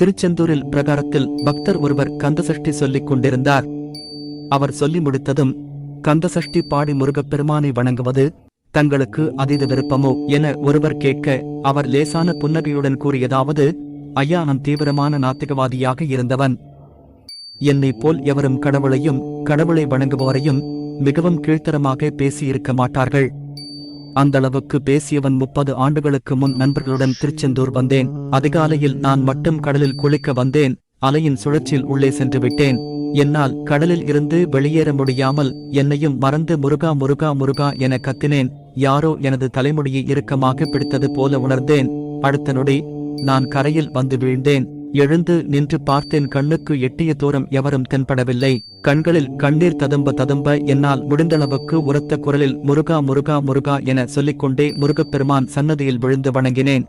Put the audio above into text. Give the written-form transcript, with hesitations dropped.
திருச்செந்தூரில் பிரகாரத்தில் பக்தர் ஒருவர் கந்தசஷ்டி சொல்லிக் கொண்டிருந்தார். அவர் சொல்லி முடித்ததும், கந்தசஷ்டி பாடி முருகப்பெருமானை வணங்குவது தங்களுக்கு அதீத விருப்பமோ என ஒருவர் கேட்க, அவர் லேசான புன்னகையுடன் கூறியதாவது, ஐயா, நான் தீவிரமான நாத்திகவாதியாக இருந்தவன். என்னைப் போல் எவரும் கடவுளையும் கடவுளை வணங்குபவரையும் மிகவும் கீழ்த்தரமாக பேசியிருக்க மாட்டார்கள். அந்தளவுக்கு பேசியவன் 30 ஆண்டுகளுக்கு முன் நண்பர்களுடன் திருச்செந்தூர் வந்தேன். அதிகாலையில் நான் மட்டும் கடலில் குளிக்க வந்தேன். அலையின் சுழற்சியில் உள்ளே சென்று விட்டேன். என்னால் கடலில் இருந்து வெளியேற முடியாமல் என்னையும் மறந்து முருகா முருகா முருகா என கத்தினேன். யாரோ எனது தலைமுடியை இறுக்கமாக பிடித்தது போல உணர்ந்தேன். அடுத்த நொடி நான் கரையில் வந்து வீழ்ந்தேன். எழுந்து நின்று பார்த்தேன். கண்ணுக்கு எட்டிய தூரம் எவரும் தென்படவில்லை. கண்களில் கண்ணீர் ததும்ப ததும்ப என்னால் முடிந்தளவுக்கு உரத்த குரலில் முருகா முருகா முருகா என சொல்லிக்கொண்டே முருகப்பெருமான் சன்னதியில் விழுந்து வணங்கினேன்.